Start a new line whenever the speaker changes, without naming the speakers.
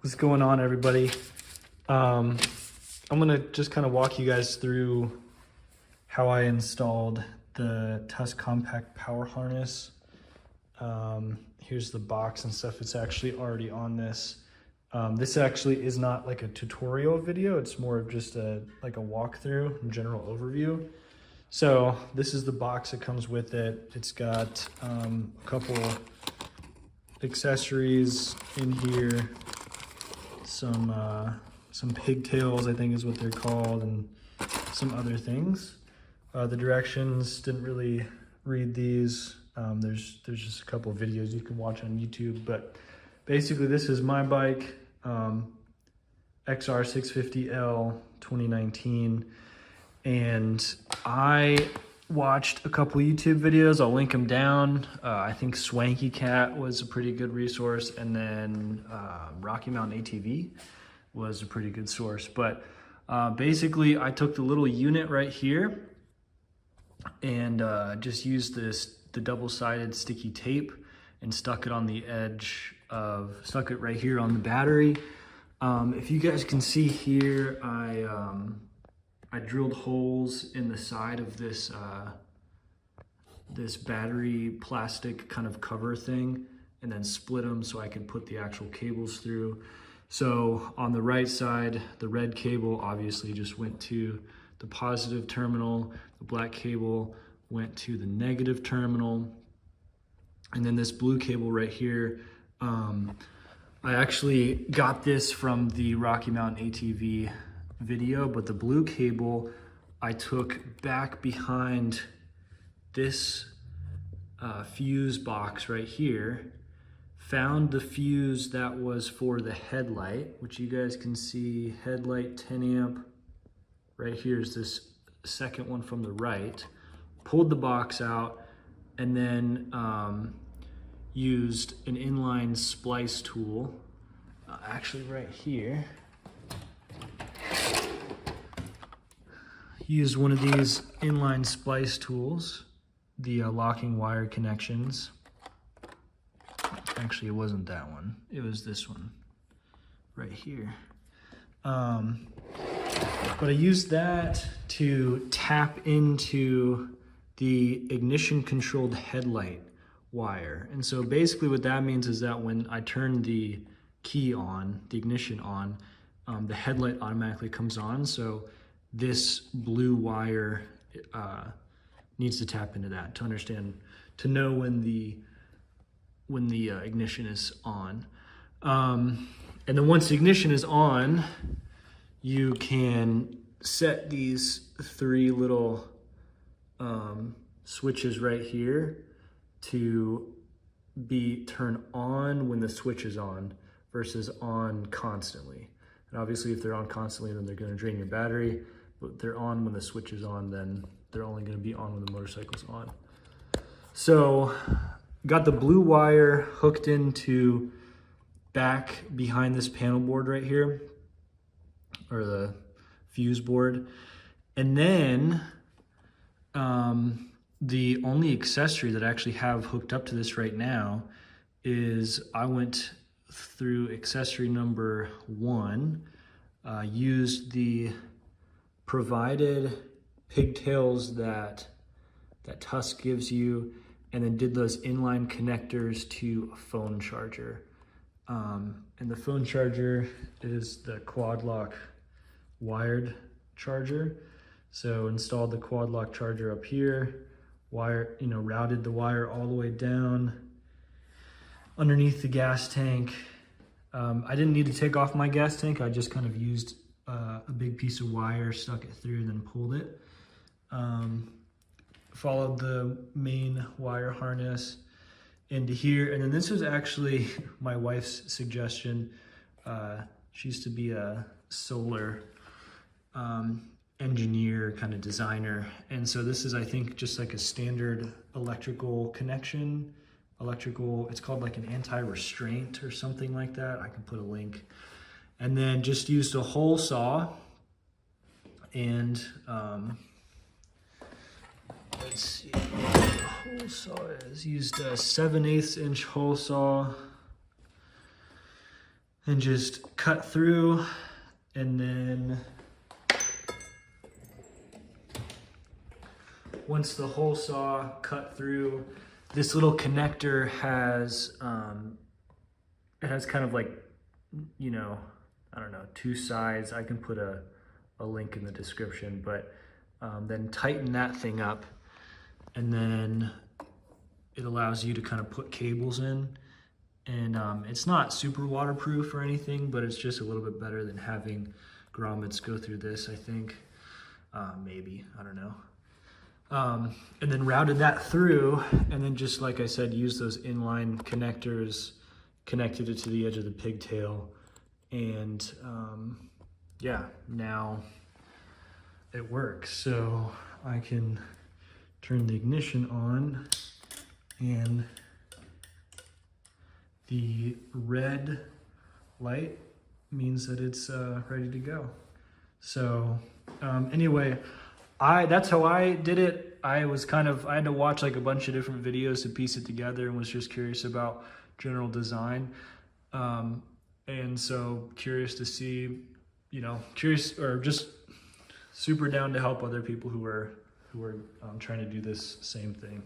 What's going on, everybody? I'm gonna just kind of walk you guys through how I installed the Tusk Compact Power Harness. Here's the box and stuff. It's actually already on this. This actually is not like a tutorial video. It's more of just like a walkthrough and general overview. So this is the box that comes with it. It's got a couple accessories in here. Some pigtails, I think is what they're called, and some other things. The directions, didn't really read these. There's just a couple of videos you can watch on YouTube, but basically this is my bike, XR650L 2019, and I watched a couple YouTube videos. I'll link them down. I think Swanky Cat was a pretty good resource, and then Rocky Mountain ATV was a pretty good source. But basically I took the little unit right here and just used the double-sided sticky tape and stuck it on the edge of, stuck it right here on the battery. If you guys can see here, I drilled holes in the side of this this battery plastic kind of cover thing, and then split them so I could put the actual cables through. So on the right side, the red cable obviously just went to the positive terminal, the black cable went to the negative terminal, and then this blue cable right here, I actually got this from the Rocky Mountain ATV video, but the blue cable I took back behind this fuse box right here, found the fuse that was for the headlight, which you guys can see, headlight 10 amp. Right here is this second one from the right. Pulled the box out, and then used an inline splice tool, actually right here. Used one of these inline splice tools, the locking wire connections. Actually, it wasn't that one. It was this one right here. But I used that to tap into the ignition controlled headlight wire. And so basically what that means is that when I turn the key on, the ignition on, the headlight automatically comes on. So this blue wire needs to tap into that to understand, to know when the ignition is on. And then once the ignition is on, you can set these three little switches right here to be turn on when the switch is on versus on constantly. And obviously if they're on constantly, then they're going to drain your battery. But they're on when the switch is on, then they're only going to be on when the motorcycle's on. So got the blue wire hooked into back behind this panel board right here, or the fuse board. And then the only accessory that I actually have hooked up to this right now is I went through accessory number 1, used the provided pigtails that Tusk gives you, and then did those inline connectors to a phone charger. And the phone charger is the quad lock wired charger. So installed the quad lock charger up here, wire, routed the wire all the way down underneath the gas tank. I didn't need to take off my gas tank. I just kind of used a big piece of wire, stuck it through, and then pulled it. Followed the main wire harness into here. And then this was actually my wife's suggestion. She used to be a solar engineer, kind of designer. And so this is, I think, just like a standard electrical connection. It's called like an anti-restraint or something like that. I can put a link. And then just used a hole saw and let's see what the hole saw is. Used a 7/8 inch hole saw and just cut through, and then once the hole saw cut through, this little connector has it has kind of like, you know, I don't know, two sides. I can put a link in the description, but then tighten that thing up, and then it allows you to kind of put cables in. And it's not super waterproof or anything, but it's just a little bit better than having grommets go through this, I think. Maybe, I don't know. And then routed that through, and then just like I said, used those inline connectors, connected it to the edge of the pigtail, and yeah, now it works. So I can turn the ignition on, and the red light means that it's ready to go. So anyway, that's how I did it. I had to watch like a bunch of different videos to piece it together, and was just curious about general design. And so curious to see, you know, or just super down to help other people who are trying to do this same thing.